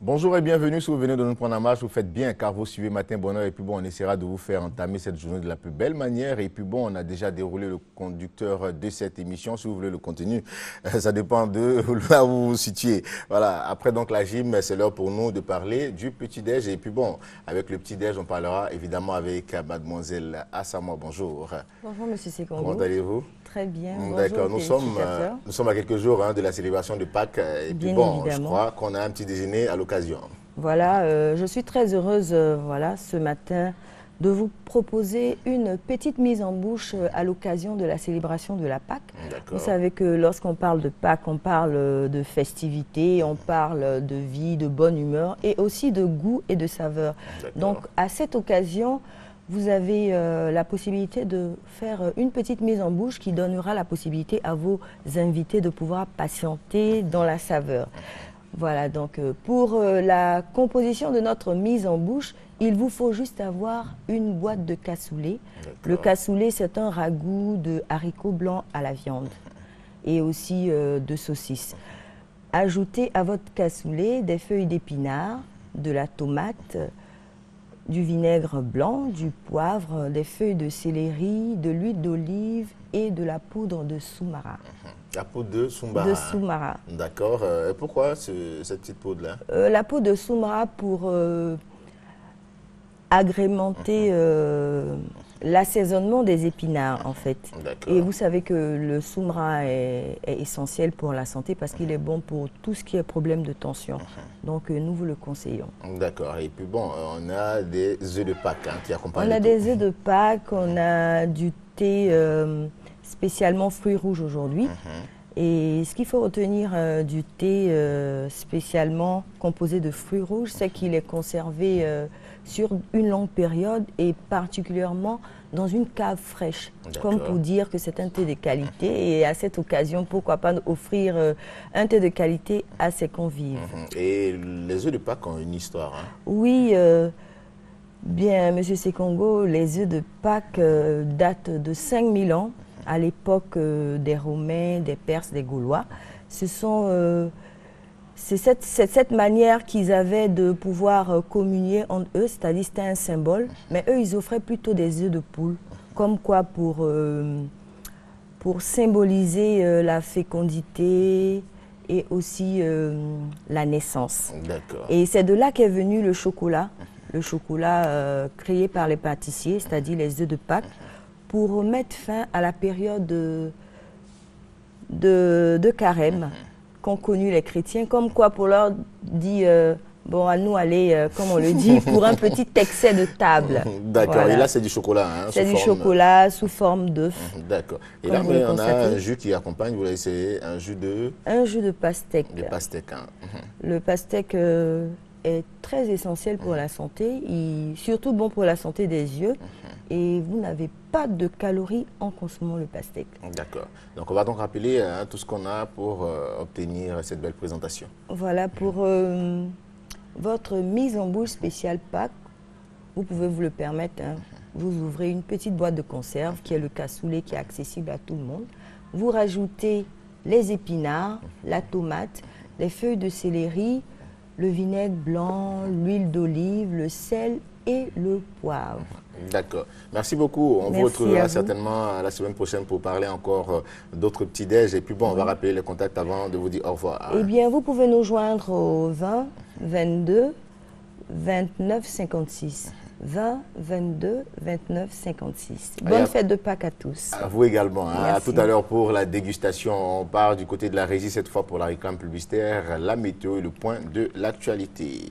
Bonjour et bienvenue. Si vous venez de nous prendre en marche, vous faites bien car vous suivez Matin Bonheur. Et puis bon, on essaiera de vous faire entamer cette journée de la plus belle manière. Et puis bon, on a déjà déroulé le conducteur de cette émission. Si vous voulez le contenu, ça dépend de là où vous vous situez. Voilà. Après donc la gym, c'est l'heure pour nous de parler du petit-déj. Et puis bon, avec le petit-déj, on parlera évidemment avec mademoiselle Assamoah. Bonjour. Bonjour Monsieur Sekongo. Comment allez-vous? Très bien. D'accord, nous sommes à quelques jours de la célébration de Pâques. Et puis bon, je crois qu'on a un petit déjeuner à l'occasion. Voilà, je suis très heureuse ce matin de vous proposer une petite mise en bouche à l'occasion de la célébration de la Pâques. Vous savez que lorsqu'on parle de Pâques, on parle de festivité, on parle de vie, de bonne humeur et aussi de goût et de saveur. Donc à cette occasion, vous avez la possibilité de faire une petite mise en bouche qui donnera la possibilité à vos invités de pouvoir patienter dans la saveur. Voilà, donc pour la composition de notre mise en bouche, il vous faut juste avoir une boîte de cassoulet. Le cassoulet, c'est un ragoût de haricots blancs à la viande et aussi de saucisses. Ajoutez à votre cassoulet des feuilles d'épinards, de la tomate, du vinaigre blanc, du poivre, des feuilles de céleri, de l'huile d'olive et de la poudre de soumara. La poudre de soumara. De soumara. D'accord. Pourquoi cette petite poudre-là? La poudre de soumara pour agrémenter l'assaisonnement des épinards, en fait. Et vous savez que le soumara est essentiel pour la santé parce qu'il est bon pour tout ce qui est problème de tension. Donc, nous vous le conseillons. D'accord. Et puis bon, on a des œufs de Pâques qui accompagnent. On a des œufs de Pâques, on a du thé spécialement fruits rouges aujourd'hui. Et ce qu'il faut retenir du thé spécialement composé de fruits rouges, c'est qu'il est conservé sur une longue période et particulièrement dans une cave fraîche, comme pour dire que c'est un thé de qualité. Et à cette occasion, pourquoi pas offrir un thé de qualité à ses convives. Et les œufs de Pâques ont une histoire. Oui, bien, Monsieur Sekongo, les œufs de Pâques datent de 5000 ans. À l'époque des Romains, des Perses, des Gaulois. C'est cette manière qu'ils avaient de pouvoir communier entre eux, c'est-à-dire c'était un symbole. Mais eux, ils offraient plutôt des œufs de poule, comme quoi pour symboliser la fécondité et aussi la naissance. Et c'est de là qu'est venu le chocolat créé par les pâtissiers, c'est-à-dire les œufs de Pâques, pour mettre fin à la période de carême qu'ont connu les chrétiens, comme quoi pour leur dire, bon, à nous aller, comme on le dit, pour un petit excès de table. D'accord, voilà. Et là c'est du chocolat. C'est du chocolat sous forme d'œuf. D'accord. Et là, on a un jus qui accompagne, vous l'avez essayé, un jus de... Un jus de pastèque. De pastèque, Le pastèque est très essentiel pour la santé, surtout bon pour la santé des yeux. Et vous n'avez pas de calories en consommant le pastèque. D'accord. Donc on va donc rappeler tout ce qu'on a pour obtenir cette belle présentation. Voilà, pour votre mise en bouche spéciale Pâques, vous pouvez vous le permettre. Vous ouvrez une petite boîte de conserve qui est le cassoulet qui est accessible à tout le monde. Vous rajoutez les épinards, la tomate, les feuilles de céleri, le vinaigre blanc, l'huile d'olive, le sel et le poivre. D'accord. Merci beaucoup. On vous retrouvera certainement la semaine prochaine pour parler encore d'autres petits déj. Et puis bon, on va rappeler les contacts avant de vous dire au revoir. Eh bien, vous pouvez nous joindre au 20 22 29 56. 20 22 29 56. Bonne fête de Pâques à tous. À vous également. À tout à l'heure pour la dégustation. On part du côté de la régie cette fois pour la réclame publicitaire, la météo et le point de l'actualité.